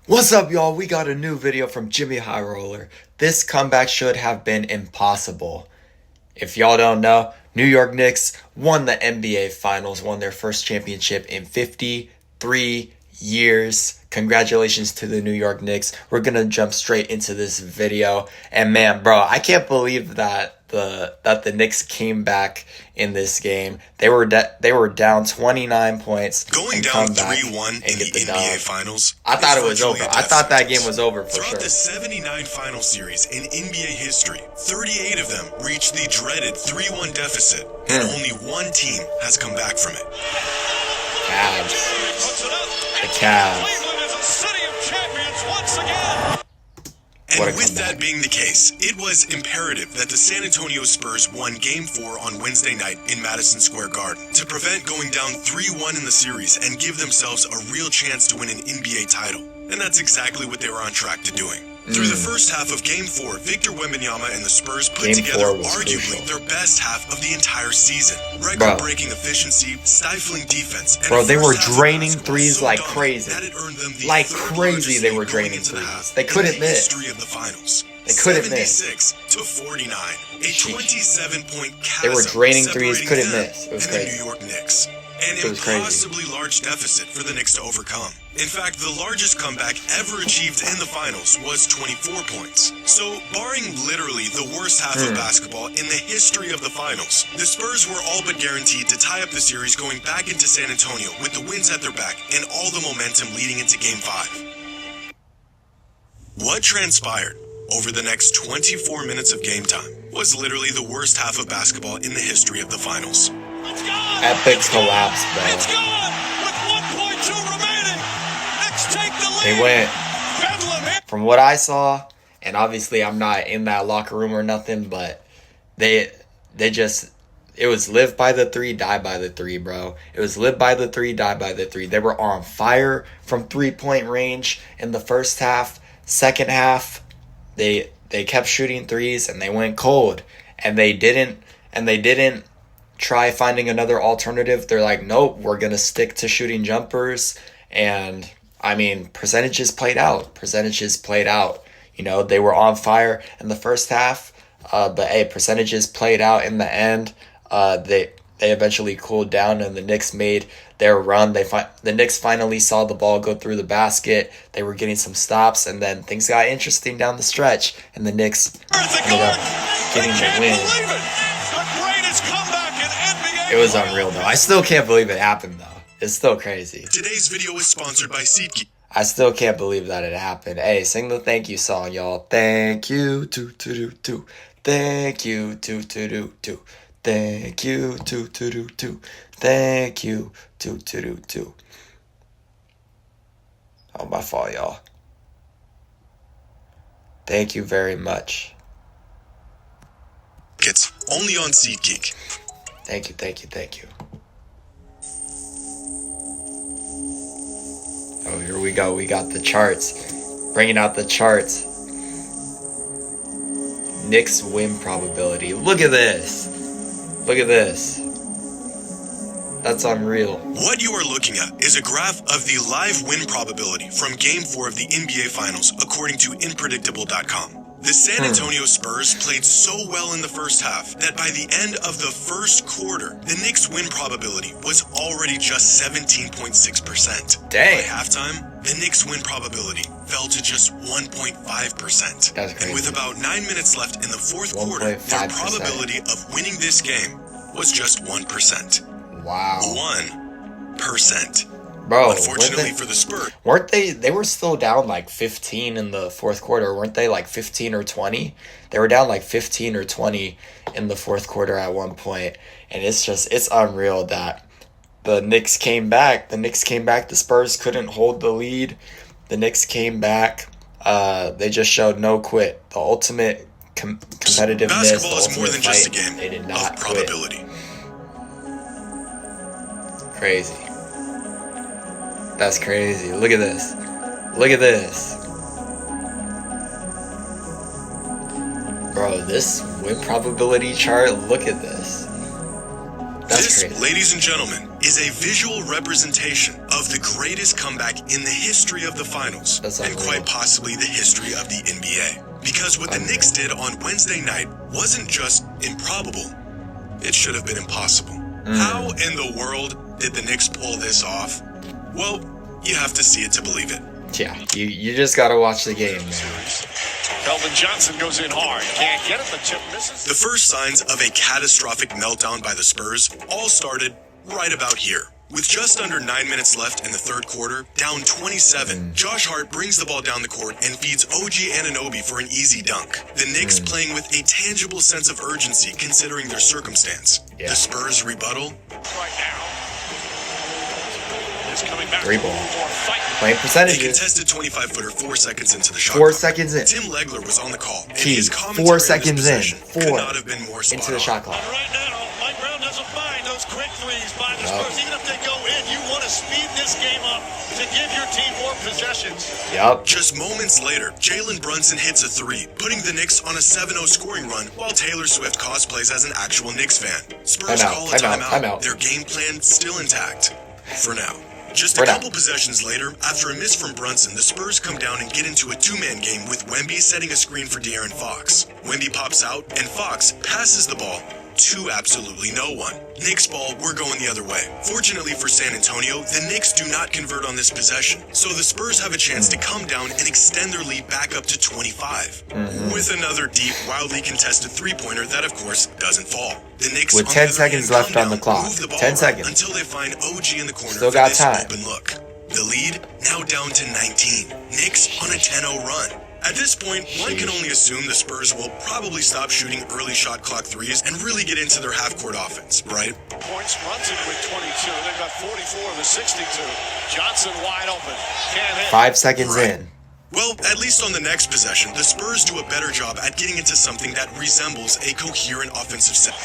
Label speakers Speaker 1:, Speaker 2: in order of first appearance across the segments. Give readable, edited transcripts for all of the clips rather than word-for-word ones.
Speaker 1: What's up, y'all? We got a new video from Jimmy High Roller. This comeback should have been impossible. If y'all don't know, New York Knicks won the NBA Finals, won their first championship in 53 years. Congratulations to the New York Knicks. We're gonna jump straight into this video. And man, bro, I can't believe that the Knicks came back in this game. They were down 29 points.
Speaker 2: Going down 3-1 in the NBA Finals.
Speaker 1: I thought it was over. I thought that game was over for sure.
Speaker 2: Throughout the 79 final series in NBA history, 38 of them reached the dreaded 3-1 deficit, and only one team has come back from it.
Speaker 1: Cavs. The Cavs.
Speaker 2: And with that being the case, it was imperative that the San Antonio Spurs won Game 4 on Wednesday night in Madison Square Garden to prevent going down 3-1 in the series and give themselves a real chance to win an NBA title. And that's exactly what they were on track to doing. Through the first half of Game 4, Victor Wembanyama and the Spurs put together arguably their best half of the entire season. Record-breaking efficiency, stifling defense, and
Speaker 1: they were draining threes like crazy. Like crazy, they were draining threes. They couldn't miss. They couldn't miss.
Speaker 2: 76-49, a 27-point chasm.
Speaker 1: They were draining threes, couldn't miss. It was
Speaker 2: crazy.
Speaker 1: crazy.
Speaker 2: The New York Knicks. An impossibly large deficit for the Knicks to overcome. In fact, the largest comeback ever achieved in the finals was 24 points. So, barring literally the worst half of basketball in the history of the finals, the Spurs were all but guaranteed to tie up the series going back into San Antonio with the wins at their back and all the momentum leading into Game 5. What transpired over the next 24 minutes of game time was literally the worst half of basketball in the history of the finals.
Speaker 1: Epic collapse, bro.
Speaker 3: It's gone with 1.2 remaining. Knicks take the lead.
Speaker 1: They went, from what I saw, and obviously I'm not in that locker room or nothing, but they just, it was live by the three, die by the three, bro. It was live by the three, die by the three. They were on fire from 3-point range in the first half. Second half, they kept shooting threes and they went cold, and they didn't try finding another alternative. They're like, nope, we're gonna stick to shooting jumpers. And I mean, percentages played out. You know, they were on fire in the first half, but hey, percentages played out in the end. They eventually cooled down, and the Knicks made their run. The Knicks finally saw the ball go through the basket. They were getting some stops, and then things got interesting down the stretch, and the Knicks ended up getting the win. It was unreal, though. I still can't believe it happened, though. It's still crazy.
Speaker 2: Today's video is sponsored by SeatGeek.
Speaker 1: I still can't believe that it happened. Hey, sing the thank you song, y'all. Thank you, to. Thank you, to. Thank you, to. Thank you, to. Oh, my fault, y'all. Thank you very much.
Speaker 2: It's only on SeatGeek.
Speaker 1: Thank you. Oh, here we go. We got the charts. Bringing out the charts. Knicks win probability. Look at this. That's unreal.
Speaker 2: What you are looking at is a graph of the live win probability from Game 4 of the NBA Finals, according to InPredictable.com. The San Antonio Spurs played so well in the first half that by the end of the first quarter, the Knicks' win probability was already just 17.6%.
Speaker 1: Dang.
Speaker 2: By halftime, the Knicks' win probability fell to just 1.5%.
Speaker 1: That's crazy.
Speaker 2: And with about 9 minutes left in the fourth quarter, their probability of winning this game was just 1%.
Speaker 1: Wow.
Speaker 2: 1%.
Speaker 1: Bro,
Speaker 2: unfortunately for the Spurs,
Speaker 1: weren't they were still down like 15 in the fourth quarter, weren't they? Like 15 or 20? They were down like 15 or 20 in the fourth quarter at one point, and it's unreal that the Knicks came back. The Spurs couldn't hold the lead. The Knicks came back. They just showed no quit. The ultimate competitiveness,
Speaker 2: basketball
Speaker 1: the
Speaker 2: is more than
Speaker 1: fight,
Speaker 2: just a game
Speaker 1: they did not
Speaker 2: of probability.
Speaker 1: Quit. Crazy. That's crazy. Look at this. Bro, this win probability chart, look at this. That's
Speaker 2: This,
Speaker 1: crazy.
Speaker 2: ladies and gentlemen, is a visual representation of the greatest comeback in the history of the finals, and quite possibly the history of the NBA. Because what the Knicks did on Wednesday night wasn't just improbable, it should have been impossible. How in the world did the Knicks pull this off? Well, you have to see it to believe it.
Speaker 1: Yeah, you just gotta watch the game, man.
Speaker 3: Keldon Johnson goes in hard. Can't get it, the chip misses.
Speaker 2: The first signs of a catastrophic meltdown by the Spurs all started right about here. With just under 9 minutes left in the third quarter, down 27, Josh Hart brings the ball down the court and feeds OG Anunoby for an easy dunk. The Knicks playing with a tangible sense of urgency considering their circumstance.
Speaker 1: Yeah.
Speaker 2: The Spurs rebuttal.
Speaker 3: Right now. Is coming back.
Speaker 1: 3 ball.
Speaker 3: More fight.
Speaker 1: Playing
Speaker 2: A
Speaker 1: percentages.
Speaker 2: contested 25-footer 4 seconds into the shot
Speaker 1: 4
Speaker 2: clock.
Speaker 1: seconds in.
Speaker 2: Tim Legler was on the call, and
Speaker 1: Key.
Speaker 2: his
Speaker 1: 4
Speaker 2: commentary
Speaker 1: seconds
Speaker 2: of this
Speaker 1: in.
Speaker 2: possession could
Speaker 1: 4
Speaker 2: not have been more spot
Speaker 1: into the
Speaker 2: on.
Speaker 1: shot clock.
Speaker 3: And right now, Mike Brown doesn't mind those quick threes by the Spurs. Even if they go in, you want to speed this game up to give your team more possessions.
Speaker 1: Yup.
Speaker 2: Just moments later, Jalen Brunson hits a 3, putting the Knicks on a 7-0 scoring run while Taylor Swift cosplays as an actual Knicks fan. Spurs call a timeout. Their game plan still intact. For now. Just a couple possessions later, after a miss from Brunson, the Spurs come down and get into a two-man game with Wemby setting a screen for De'Aaron Fox. Wemby pops out, and Fox passes the ball to absolutely no one. Knicks ball, we're going the other way. Fortunately for San Antonio, the Knicks do not convert on this possession, so the Spurs have a chance to come down and extend their lead back up to 25. With another deep, wildly contested three-pointer that, of course, doesn't fall. The Knicks,
Speaker 1: With
Speaker 2: on
Speaker 1: 10
Speaker 2: the other
Speaker 1: seconds
Speaker 2: hand,
Speaker 1: left
Speaker 2: come
Speaker 1: on the
Speaker 2: down,
Speaker 1: clock.
Speaker 2: move the ball
Speaker 1: 10
Speaker 2: around
Speaker 1: seconds.
Speaker 2: until they find OG in the corner
Speaker 1: Still
Speaker 2: for
Speaker 1: got
Speaker 2: this
Speaker 1: time.
Speaker 2: open look. The lead now down to 19. Knicks on a 10-0 run. At this point, one can only assume the Spurs will probably stop shooting early shot clock threes and really get into their half-court offense, right?
Speaker 3: Points runs it with 22. They've got 44 of the 62. Johnson wide open. Can't hit.
Speaker 1: 5 seconds
Speaker 2: Right.
Speaker 1: in.
Speaker 2: Well, at least on the next possession, the Spurs do a better job at getting into something that resembles a coherent offensive set.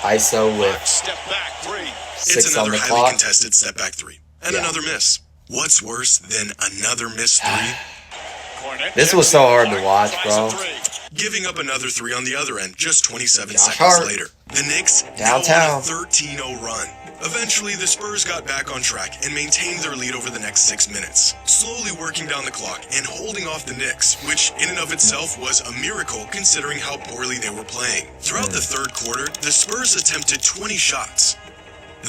Speaker 1: ISO with
Speaker 3: Step back three.
Speaker 2: It's
Speaker 1: 6 on
Speaker 2: another
Speaker 1: the
Speaker 2: highly
Speaker 1: clock.
Speaker 2: contested step back three. And another miss. What's worse than another missed three?
Speaker 3: Cornet
Speaker 1: This was so hard to watch, bro.
Speaker 2: Giving up another three on the other end just 27
Speaker 1: Josh
Speaker 2: seconds
Speaker 1: Hart.
Speaker 2: later. The Knicks
Speaker 1: Downtown.
Speaker 2: now on a 13-0 run. Eventually, the Spurs got back on track and maintained their lead over the next 6 minutes, slowly working down the clock and holding off the Knicks, which in and of itself was a miracle considering how poorly they were playing. Throughout the third quarter, the Spurs attempted 20 shots.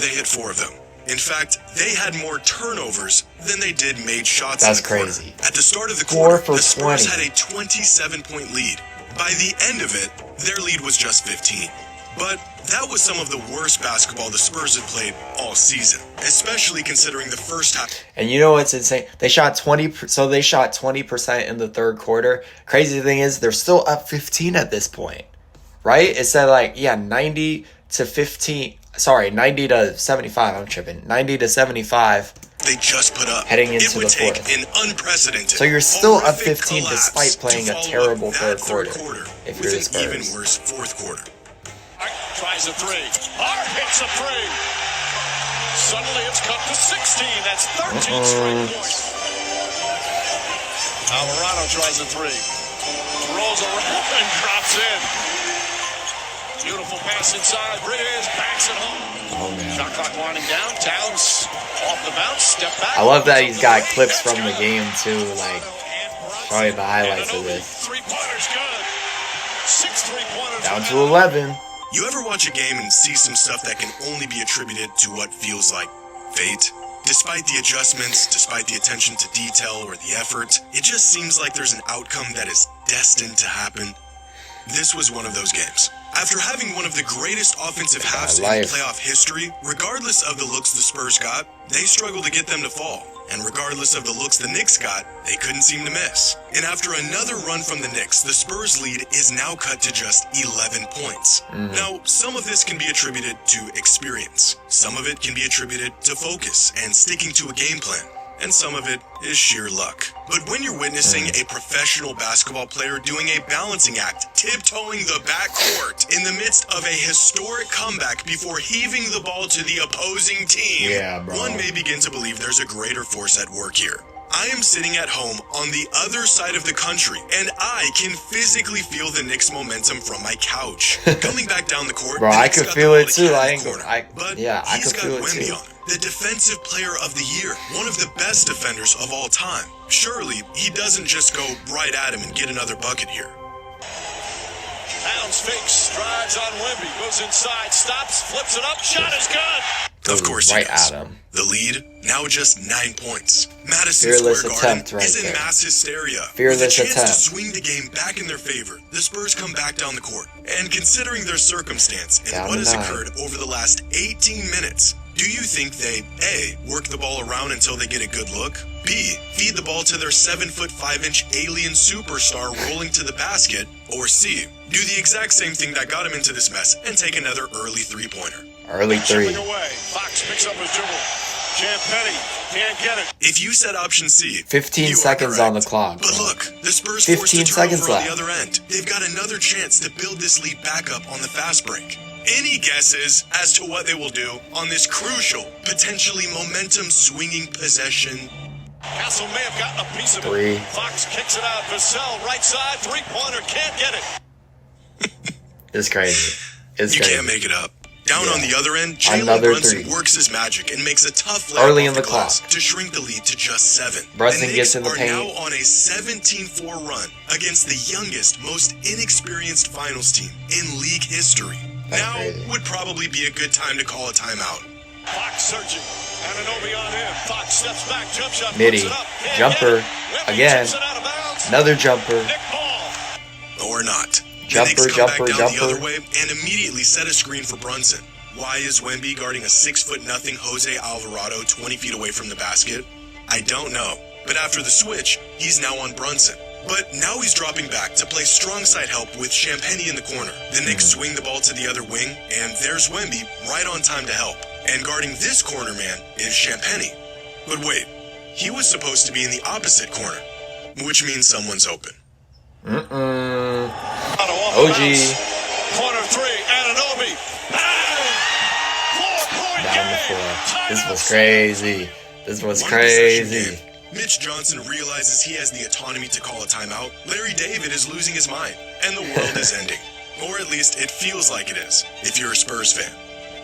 Speaker 2: They hit 4 of them. In fact, they had more turnovers than they did made shots.
Speaker 1: That's
Speaker 2: in the quarter.
Speaker 1: crazy.
Speaker 2: At the start of the
Speaker 1: 4
Speaker 2: quarter,
Speaker 1: for
Speaker 2: the Spurs
Speaker 1: 20.
Speaker 2: had a 27-point lead. By the end of it, their lead was just 15. But that was some of the worst basketball the Spurs had played all season, especially considering the first half.
Speaker 1: And you know what's insane? They shot 20% in the third quarter. Crazy thing is they're still up 15 at this point. Right? It said 90 to 15. Sorry, 90 to 75. I'm tripping. 90 to 75.
Speaker 2: They just put up.
Speaker 1: Heading into
Speaker 2: it would
Speaker 1: the
Speaker 2: take
Speaker 1: fourth.
Speaker 2: an unprecedented.
Speaker 1: So you're still up
Speaker 2: horrific
Speaker 1: 15
Speaker 2: collapse
Speaker 1: despite playing
Speaker 2: to
Speaker 1: a
Speaker 2: follow
Speaker 1: terrible
Speaker 2: up
Speaker 1: third
Speaker 2: that
Speaker 1: quarter, if
Speaker 2: with
Speaker 1: you're the
Speaker 2: an
Speaker 1: Spurs.
Speaker 2: even worse fourth quarter.
Speaker 3: Tries a three. Hart hits a three. Suddenly it's cut to 16. That's 13 straight points. Alvarado tries a three. Rolls around and drops in. Beautiful pass inside. Bridges backs it home.
Speaker 1: Oh, man.
Speaker 3: Shot clock winding down. Towns off the bounce. Step back.
Speaker 1: I love that he's got clips from the game too, probably the highlights of this.
Speaker 3: 3-pointers good. 6 3-pointers.
Speaker 1: Down to 11.
Speaker 2: You ever watch a game and see some stuff that can only be attributed to what feels like fate? Despite the adjustments, despite the attention to detail or the effort, it just seems like there's an outcome that is destined to happen. This was one of those games. After having one of the greatest offensive halves in playoff history, regardless of the looks the Spurs got, they struggled to get them to fall. And regardless of the looks the Knicks got, they couldn't seem to miss. And after another run from the Knicks, the Spurs lead is now cut to just 11 points. Now, some of this can be attributed to experience. Some of it can be attributed to focus and sticking to a game plan. And some of it is sheer luck. But when you're witnessing a professional basketball player doing a balancing act, tiptoeing the backcourt in the midst of a historic comeback before heaving the ball to the opposing team,
Speaker 1: Yeah, bro.
Speaker 2: one may begin to believe there's a greater force at work here. I am sitting at home on the other side of the country, and I can physically feel the Knicks' momentum from my couch. Coming back down the court,
Speaker 1: Bro,
Speaker 2: the
Speaker 1: I
Speaker 2: Knicks
Speaker 1: could
Speaker 2: got
Speaker 1: feel
Speaker 2: the
Speaker 1: it
Speaker 2: ball
Speaker 1: too.
Speaker 2: to
Speaker 1: I
Speaker 2: Cat in
Speaker 1: ain't
Speaker 2: the
Speaker 1: gonna.
Speaker 2: corner.
Speaker 1: Yeah, I
Speaker 2: He's
Speaker 1: could
Speaker 2: got
Speaker 1: feel it
Speaker 2: Wemby
Speaker 1: too.
Speaker 2: on him, the defensive player of the year, one of the best defenders of all time. Surely, he doesn't just go right at him and get another bucket here.
Speaker 3: Towns fakes, drives on Wemby, goes inside, stops, flips it up, shot is good.
Speaker 2: Of course
Speaker 1: right
Speaker 2: he does.
Speaker 1: at him.
Speaker 2: The lead, now just 9 points. Madison
Speaker 1: Fearless
Speaker 2: Square Garden
Speaker 1: attempt right
Speaker 2: is in
Speaker 1: there.
Speaker 2: mass hysteria.
Speaker 1: Fearless
Speaker 2: With a chance
Speaker 1: attempt.
Speaker 2: to swing the game back in their favor, the Spurs come back down the court. And considering their circumstance and
Speaker 1: Down
Speaker 2: what has
Speaker 1: 9.
Speaker 2: occurred over the last 18 minutes, do you think they, A, work the ball around until they get a good look? B, feed the ball to their 7'5" alien superstar rolling to the basket? Or C, do the exact same thing that got him into this mess and take another early three-pointer?
Speaker 1: Early three.
Speaker 3: Chipping away, Fox picks up his dribble. Champagnie can't get it.
Speaker 2: If you said option C,
Speaker 1: 15
Speaker 2: you are
Speaker 1: seconds on the
Speaker 2: correct.
Speaker 1: clock.
Speaker 2: But
Speaker 1: bro.
Speaker 2: look, the Spurs
Speaker 1: 15
Speaker 2: forced a
Speaker 1: seconds
Speaker 2: turnover on
Speaker 1: left.
Speaker 2: the other end. They've got another chance to build this lead back up on the fast break. Any guesses as to what they will do on this crucial, potentially momentum-swinging possession?
Speaker 3: Castle may have gotten a piece of
Speaker 1: Three.
Speaker 3: it. Fox kicks it out. Vassell, right side, three-pointer, can't get it.
Speaker 1: It's crazy. It's
Speaker 2: You
Speaker 1: crazy.
Speaker 2: can't make it up. Down on the other end,
Speaker 1: Another
Speaker 2: Jalen Brunson
Speaker 1: three.
Speaker 2: works his magic and makes a tough layup
Speaker 1: Early
Speaker 2: off
Speaker 1: in the
Speaker 2: glass
Speaker 1: clock.
Speaker 2: to shrink the lead to just 7.
Speaker 1: Brunson
Speaker 2: the Knicks
Speaker 1: gets in the
Speaker 2: are
Speaker 1: paint.
Speaker 2: now on a 17-4 run against the youngest, most inexperienced finals team in league history.
Speaker 1: That's
Speaker 2: now
Speaker 1: crazy.
Speaker 2: would probably be a good time to call a timeout.
Speaker 3: Fox searching. Anunoby on him. Fox steps back, jump shot,
Speaker 1: Midi.
Speaker 3: puts it up. Can't
Speaker 1: Jumper.
Speaker 3: get it. Wemby
Speaker 1: Again.
Speaker 3: chips it out of bounds.
Speaker 1: Another jumper.
Speaker 3: Nick Ball.
Speaker 2: Or not.
Speaker 1: Jumper,
Speaker 2: the Knicks come
Speaker 1: jumper,
Speaker 2: back down
Speaker 1: jumper.
Speaker 2: the other way and immediately set a screen for Brunson. Why is Wemby guarding a 6'0" Jose Alvarado 20 feet away from the basket? I don't know. But after the switch, he's now on Brunson. But now he's dropping back to play strong side help with Champagnie in the corner. The Knicks swing the ball to the other wing, and there's Wemby right on time to help. And guarding this corner man is Champagnie. But wait, he was supposed to be in the opposite corner, which means someone's open.
Speaker 1: OG.
Speaker 3: Corner three, Anunoby.
Speaker 1: Down the floor. This was crazy. This was
Speaker 2: One possession
Speaker 1: crazy.
Speaker 2: game. Mitch Johnson realizes he has the autonomy to call a timeout. Larry David is losing his mind, and the world is ending. Or at least it feels like it is, if you're a Spurs fan.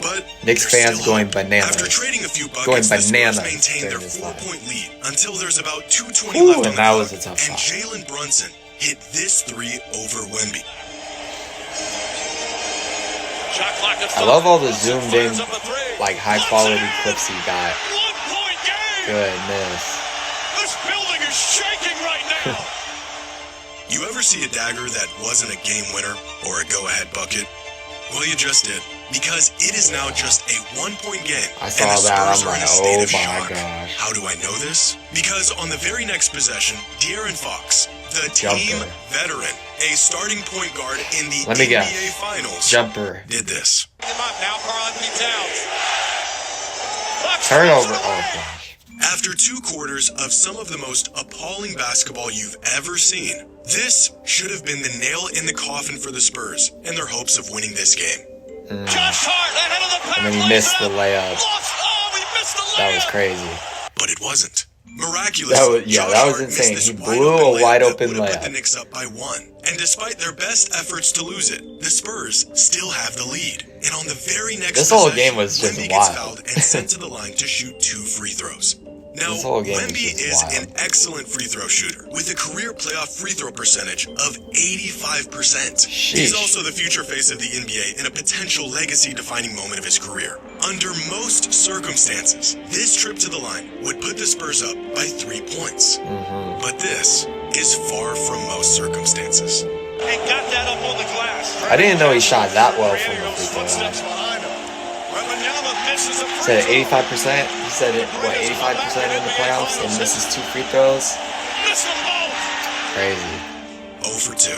Speaker 2: But
Speaker 1: Knicks
Speaker 2: there's
Speaker 1: fans
Speaker 2: still
Speaker 1: going
Speaker 2: hope.
Speaker 1: bananas.
Speaker 2: After trading a few buckets,
Speaker 1: Going
Speaker 2: the
Speaker 1: bananas
Speaker 2: Spurs maintain their
Speaker 1: during this time.
Speaker 2: 4-point lead until there's about 2:20
Speaker 1: Ooh,
Speaker 2: left on
Speaker 1: and
Speaker 2: the
Speaker 1: that
Speaker 2: clock,
Speaker 1: was a tough
Speaker 2: and
Speaker 1: shot.
Speaker 2: Jalen Brunson hit this three over Wemby.
Speaker 3: Shot clock at
Speaker 1: I love all the
Speaker 3: Brunson
Speaker 1: zoomed in,
Speaker 3: fires up a three.
Speaker 1: like high quality clips he got.
Speaker 3: 1-point game.
Speaker 1: Goodness.
Speaker 3: This building is shaking right now.
Speaker 2: You ever see a dagger that wasn't a game winner or a go-ahead bucket? Well, you just did, because it is now just a 1-point game.
Speaker 1: I saw
Speaker 2: and the
Speaker 1: that,
Speaker 2: Spurs
Speaker 1: I'm
Speaker 2: are in a
Speaker 1: like,
Speaker 2: state
Speaker 1: oh
Speaker 2: of
Speaker 1: my
Speaker 2: shock.
Speaker 1: gosh.
Speaker 2: How do I know this? Because on the very next possession, De'Aaron Fox, the team
Speaker 1: Jumper.
Speaker 2: veteran, a starting point guard in the
Speaker 1: Let me
Speaker 2: NBA
Speaker 1: guess.
Speaker 2: Finals,
Speaker 1: Jumper.
Speaker 2: did this.
Speaker 3: Him up now, Karl-Anthony Towns. Fox
Speaker 1: Turnover.
Speaker 3: throws it
Speaker 1: Oh
Speaker 3: away.
Speaker 1: gosh.
Speaker 2: After 2 quarters of some of the most appalling basketball you've ever seen, this should have been the nail in the coffin for the Spurs and their hopes of winning this game.
Speaker 3: Josh Hart ahead of the pack.
Speaker 1: And then he
Speaker 3: lays
Speaker 1: missed
Speaker 3: it
Speaker 1: the
Speaker 3: up.
Speaker 1: layup.
Speaker 3: Lost. Oh, he missed the layup.
Speaker 1: That was crazy.
Speaker 2: But it wasn't. Miraculously,
Speaker 1: That was- yeah,
Speaker 2: Josh
Speaker 1: that was
Speaker 2: Hart missed
Speaker 1: insane.
Speaker 2: this
Speaker 1: He blew a
Speaker 2: layup
Speaker 1: wide
Speaker 2: that
Speaker 1: open
Speaker 2: would've put
Speaker 1: layup.
Speaker 2: the Knicks up by 1. And despite their best efforts to lose it, the Spurs still have the lead. And on the very next
Speaker 1: This whole
Speaker 2: possession,
Speaker 1: game was just
Speaker 2: Wemby
Speaker 1: wild.
Speaker 2: gets fouled and sent to the line to shoot 2 free throws. Now,
Speaker 1: This whole game was
Speaker 2: Wemby
Speaker 1: just
Speaker 2: is
Speaker 1: wild.
Speaker 2: an excellent free throw shooter with a career playoff free throw percentage of 85%. He's
Speaker 1: Sheesh.
Speaker 2: also the future face of the NBA in a potential legacy-defining moment of his career. Under most circumstances, this trip to the line would put the Spurs up by 3 points.
Speaker 1: Mm-hmm.
Speaker 2: But this is far from most circumstances.
Speaker 3: He got that up on the glass.
Speaker 1: I didn't know he shot that well from the free throw
Speaker 3: Footsteps
Speaker 1: line.
Speaker 3: behind him. Wembanyama misses a free
Speaker 1: Said
Speaker 3: throw.
Speaker 1: 85%. He said it, what, 85% in the playoffs and misses 2 free throws?
Speaker 3: Missed them both.
Speaker 1: Crazy.
Speaker 2: 0 for 2.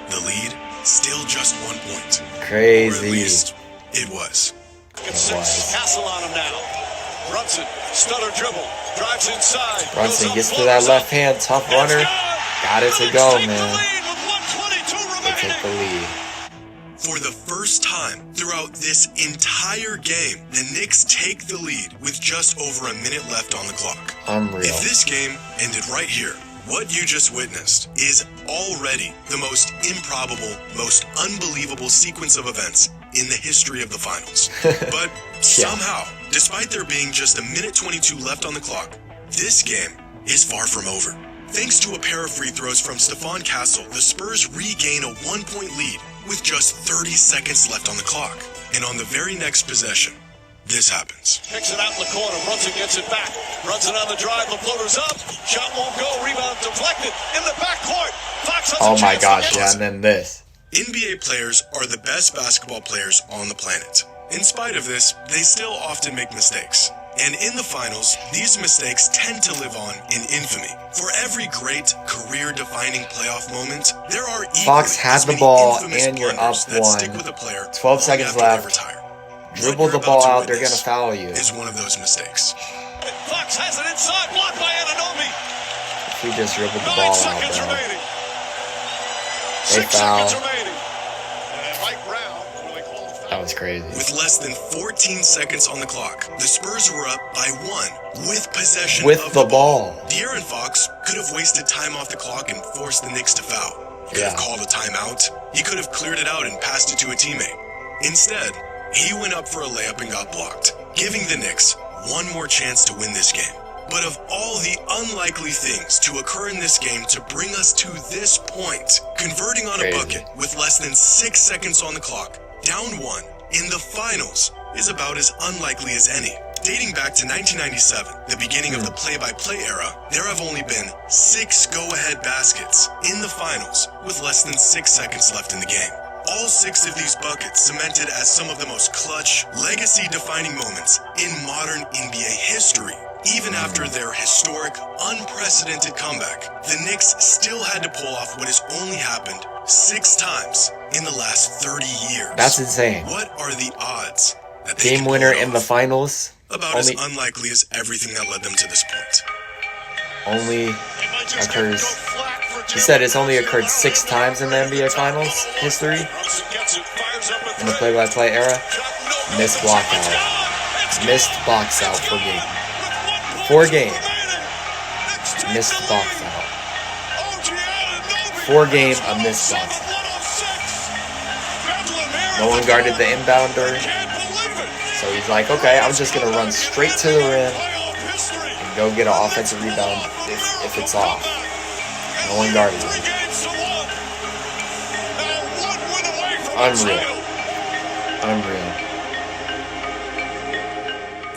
Speaker 2: The lead, still just 1 point. Or at
Speaker 1: Crazy.
Speaker 2: least, it was.
Speaker 3: At 6. Castle on him now. Brunson, stutter dribble, drives inside.
Speaker 1: Brunson
Speaker 3: goes up,
Speaker 1: gets to
Speaker 3: floats
Speaker 1: that
Speaker 3: up.
Speaker 1: left hand, tough
Speaker 3: It's
Speaker 1: runner.
Speaker 3: good.
Speaker 1: Got it to
Speaker 3: Knicks
Speaker 1: go,
Speaker 3: take the
Speaker 1: man.
Speaker 3: lead with 1:22
Speaker 1: They take the
Speaker 3: remaining.
Speaker 1: lead.
Speaker 2: For the first time throughout throughout this entire game, the Knicks take the lead with just over a minute left on the clock.
Speaker 1: Unreal.
Speaker 2: If this game ended right here, what you just witnessed is already the most improbable, most unbelievable sequence of events in the history of the finals. But somehow, despite there being just a minute 22 left on the clock, this game is far from over. Thanks to a pair of free throws from Stephon Castle, the Spurs regain a 1-point lead with just 30 seconds left on the clock. And on the very next possession, this happens.
Speaker 3: Picks it out in the corner. Brunson gets it back. Runs it on the drive. The floater's up. Shot won't go. Rebound deflected. In the backcourt. Fox has
Speaker 1: Oh
Speaker 3: a
Speaker 1: my
Speaker 3: chance
Speaker 1: gosh,
Speaker 3: to
Speaker 1: yeah, and then this.
Speaker 2: NBA players are the best basketball players on the planet. In spite of this, they still often make mistakes. And in the finals, these mistakes tend to live on in infamy. For every great, career-defining playoff moment, there are
Speaker 1: Fox
Speaker 2: equally
Speaker 1: had
Speaker 2: as
Speaker 1: the
Speaker 2: many
Speaker 1: ball
Speaker 2: infamous
Speaker 1: and you're up
Speaker 2: blunders that stick
Speaker 1: one.
Speaker 2: with a player
Speaker 1: 12
Speaker 2: long
Speaker 1: seconds
Speaker 2: after they
Speaker 1: left.
Speaker 2: retire.
Speaker 1: Dribble
Speaker 2: What
Speaker 1: the
Speaker 2: you're
Speaker 1: ball
Speaker 2: about to
Speaker 1: out, they're
Speaker 2: witness
Speaker 1: gonna foul you.
Speaker 2: is one of those mistakes.
Speaker 3: Fox has it inside. Blocked by Anunoby.
Speaker 1: If we just dribbled the
Speaker 3: 9
Speaker 1: ball out,
Speaker 3: seconds
Speaker 1: bro.
Speaker 3: remaining.
Speaker 1: They
Speaker 3: 6
Speaker 1: foul.
Speaker 3: seconds remaining. And Mike Brown, when they call the foul.
Speaker 1: That was crazy.
Speaker 2: With less than 14 seconds on the clock, the Spurs were up by 1 with possession
Speaker 1: With
Speaker 2: of
Speaker 1: the ball.
Speaker 2: De'Aaron Fox could have wasted time off the clock and forced the Knicks to foul. He could have called a timeout. He could have cleared it out and passed it to a teammate. Instead, he went up for a layup and got blocked, giving the Knicks one more chance to win this game. But of all the unlikely things to occur in this game to bring us to this point, converting on a
Speaker 1: Crazy.
Speaker 2: bucket with less than 6 seconds on the clock, down 1, in the finals, is about as unlikely as any. Dating back to 1997, the beginning of the play-by-play era, there have only been 6 go-ahead baskets in the finals with less than 6 seconds left in the game. All 6 of these buckets cemented as some of the most clutch, legacy-defining moments in modern NBA history. Even after their historic, unprecedented comeback, the Knicks still had to pull off what has only happened 6 times in the last 30 years.
Speaker 1: That's insane.
Speaker 2: What are the odds that they
Speaker 1: Game
Speaker 2: can pull
Speaker 1: winner
Speaker 2: it
Speaker 1: in the
Speaker 2: off?
Speaker 1: finals.
Speaker 2: About as unlikely as everything that led them to this point.
Speaker 1: Only
Speaker 3: They might just
Speaker 1: occurs.
Speaker 3: go flat for
Speaker 1: He said it's only occurred 6 times in the NBA Finals history
Speaker 3: Brunson gets it, fires up a
Speaker 1: in the
Speaker 3: three.
Speaker 1: play-by-play era.
Speaker 3: Shot, no
Speaker 1: Missed
Speaker 3: good.
Speaker 1: block
Speaker 3: It's
Speaker 1: out.
Speaker 3: gone. It's
Speaker 1: Missed
Speaker 3: gone.
Speaker 1: box out
Speaker 3: It's
Speaker 1: for
Speaker 3: gone.
Speaker 1: game.
Speaker 3: With 1
Speaker 1: 4
Speaker 3: point
Speaker 1: game.
Speaker 3: remaining. Knicks take
Speaker 1: Missed
Speaker 3: the
Speaker 1: box
Speaker 3: lead.
Speaker 1: out.
Speaker 3: OG Anunoby
Speaker 1: 4 game,
Speaker 3: has
Speaker 1: a missed box
Speaker 3: 107,
Speaker 1: out.
Speaker 3: 106. Bedlam here
Speaker 1: No
Speaker 3: at
Speaker 1: one
Speaker 3: the
Speaker 1: guarded the
Speaker 3: corner.
Speaker 1: inbounder.
Speaker 3: Can't believe it.
Speaker 1: So he's like, okay, I'm just going to run straight to the rim
Speaker 3: Playoff history.
Speaker 1: and go get an offensive rebound if it's off. No one guarded him.
Speaker 3: 3 games to 1. Now 1 win away from the
Speaker 1: Unreal.
Speaker 3: title.
Speaker 1: Unreal.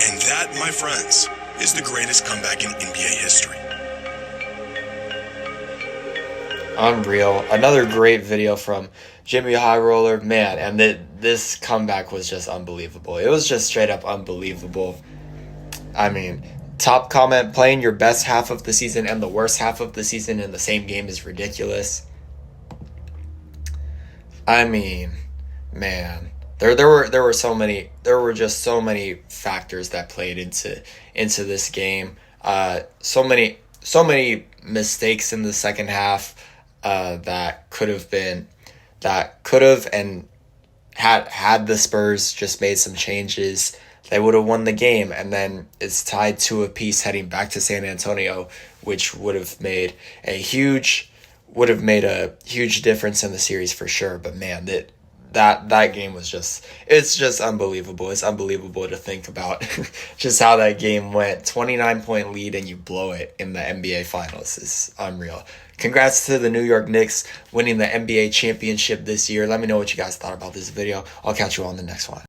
Speaker 2: And that, my friends, is the greatest comeback in NBA history.
Speaker 1: Unreal. Another great video from Jimmy High Roller. Man, and this comeback was just unbelievable. It was just straight up unbelievable. I mean, top comment, playing your best half of the season and the worst half of the season in the same game is ridiculous. I mean, man, there were just so many factors that played into this game. So many mistakes in the second half that could have and had the Spurs just made some changes, they would have won the game. And then it's tied to a piece heading back to San Antonio, which would have made a huge difference in the series for sure. But man, that game was it's just unbelievable. It's unbelievable to think about just how that game went. 29-point lead and you blow it in the NBA Finals is unreal. Congrats to the New York Knicks winning the NBA championship this year. Let me know what you guys thought about this video. I'll catch you on the next one.